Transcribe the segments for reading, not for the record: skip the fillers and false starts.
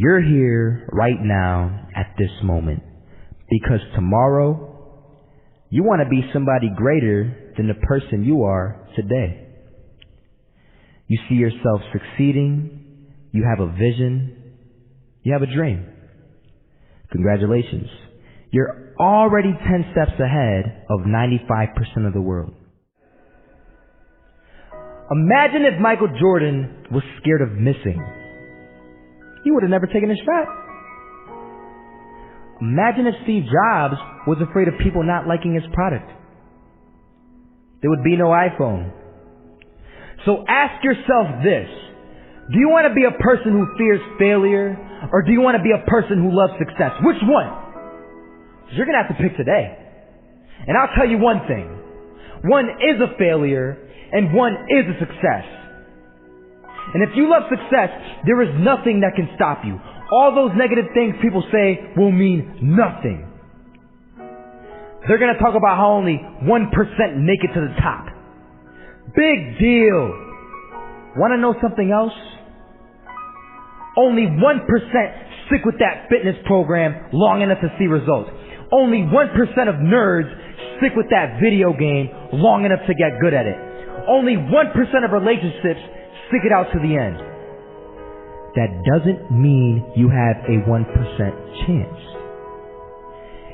You're here right now at this moment because tomorrow you want to be somebody greater than the person you are today. You see yourself succeeding, you have a vision, you have a dream. Congratulations. You're already 10 steps ahead of 95% of the world. Imagine if Michael Jordan was scared of missing. He would have never taken a shot. Imagine if Steve Jobs was afraid of people not liking his product. There would be no iPhone. So ask yourself this. Do you want to be a person who fears failure, or do you want to be a person who loves success? Which one? You're going to have to pick today. And I'll tell you one thing. One is a failure, and one is a success. And if you love success, there is nothing that can stop you. All those negative things people say will mean nothing. They're going to talk about how only 1% make it to the top. Big deal. Want to know something else? Only 1% stick with that fitness program long enough to see results. Only 1% of nerds stick with that video game long enough to get good at it. Only 1% of relationships stick it out to the end. That doesn't mean you have a 1% chance.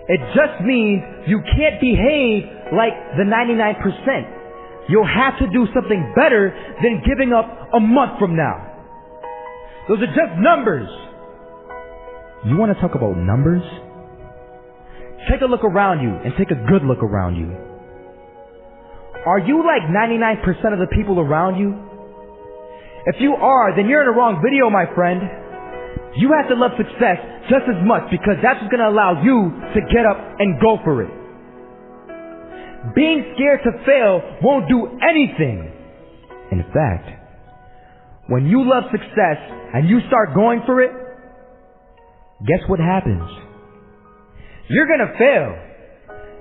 It just means you can't behave like the 99%. You'll have to do something better than giving up a month from now. Those are just numbers. You want to talk about numbers? Take a look around you and take a good look around you. Are you like 99% of the people around you? If you are, then you're in the wrong video, my friend. You have to love success just as much because that's what's going to allow you to get up and go for it. Being scared to fail won't do anything. In fact, when you love success and you start going for it, guess what happens? You're going to fail.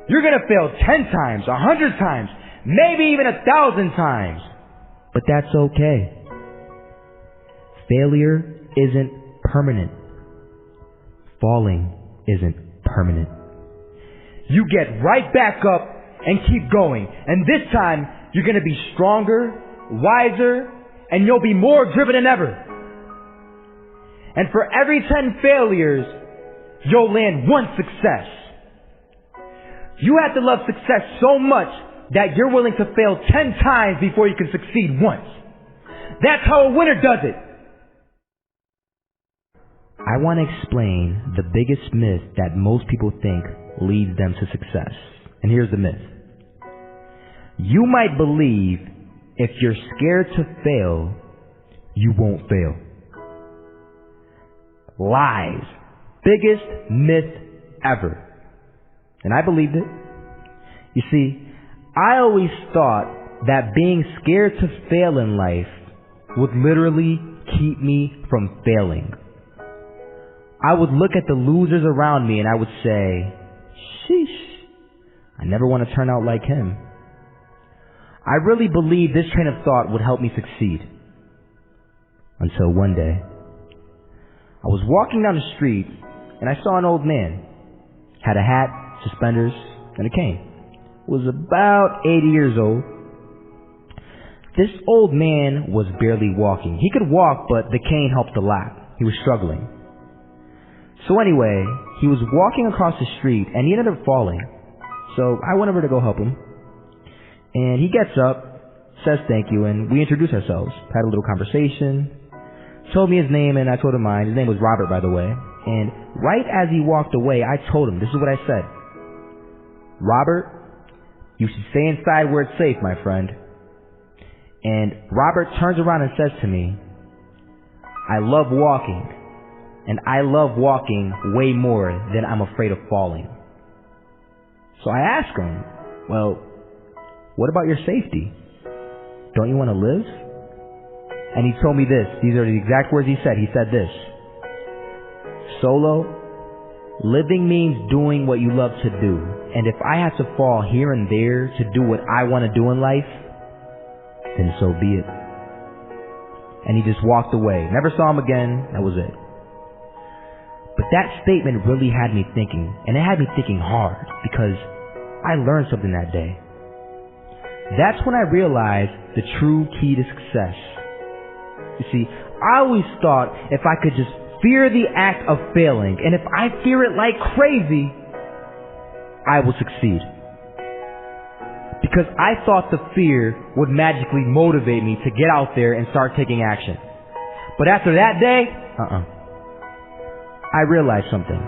You're going to fail 10 times, 100 times, maybe even 1,000 times. But that's okay. Failure isn't permanent. Falling isn't permanent. You get right back up and keep going. And this time, you're going to be stronger, wiser, and you'll be more driven than ever. And for every 10 failures, you'll land one success. You have to love success so much that you're willing to fail 10 times before you can succeed once. That's how a winner does it. I want to explain the biggest myth that most people think leads them to success. And here's the myth. You might believe if you're scared to fail, you won't fail. Lies. Biggest myth ever. And I believed it. You see, I always thought that being scared to fail in life would literally keep me from failing. I would look at the losers around me and I would say, sheesh, I never want to turn out like him. I really believed this train of thought would help me succeed. Until one day, I was walking down the street and I saw an old man. Had a hat, suspenders, and a cane. Was about 80 years old. This old man was barely walking. He could walk, but the cane helped a lot. He was struggling. So anyway, he was walking across the street and he ended up falling. So I went over to go help him. And he gets up, says thank you, and we introduced ourselves. Had a little conversation. Told me his name and I told him mine. His name was Robert, by the way. And right as he walked away, I told him, this is what I said. Robert, you should stay inside where it's safe, my friend. And Robert turns around and says to me, I love walking. And I love walking way more than I'm afraid of falling. So I asked him, well, what about your safety? Don't you want to live? And he told me this. These are the exact words he said. He said this. Solo, living means doing what you love to do. And if I have to fall here and there to do what I want to do in life, then so be it. And he just walked away. Never saw him again. That was it. that statement really had me thinking, and it had me thinking hard because I learned something that day. That's when I realized the true key to success. You see, I always thought if I could just fear the act of failing, and if I fear it like crazy, I will succeed. Because I thought the fear would magically motivate me to get out there and start taking action. But after that day, I realized something.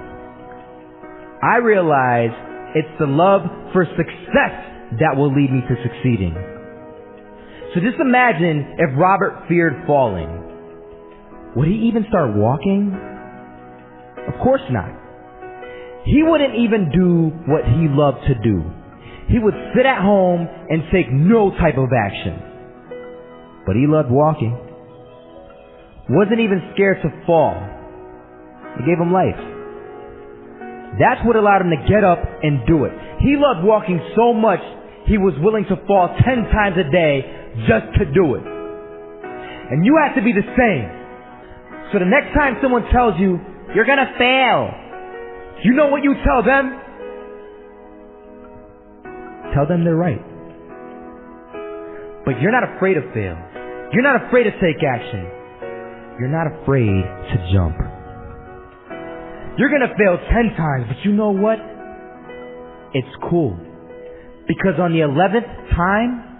I realized it's the love for success that will lead me to succeeding. So just imagine if Robert feared falling. Would he even start walking? Of course not. He wouldn't even do what he loved to do. He would sit at home and take no type of action. But he loved walking. Wasn't even scared to fall. It gave him life. That's what allowed him to get up and do it. He loved walking so much, he was willing to fall 10 times a day just to do it. And you have to be the same. So the next time someone tells you, you're gonna fail, you know what you tell them? Tell them they're right. But you're not afraid to fail. You're not afraid to take action. You're not afraid to jump. You're gonna fail 10 times, but you know what? It's cool. Because on the 11th time,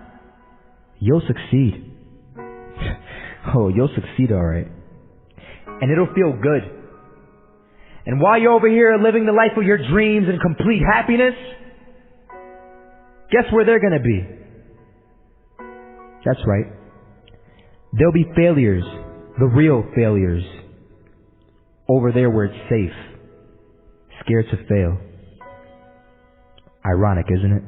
you'll succeed. Oh, you'll succeed alright. And it'll feel good. And while you're over here living the life of your dreams and complete happiness, guess where they're gonna be? That's right. There'll be failures, the real failures, over there where it's safe, scared to fail. Ironic, isn't it?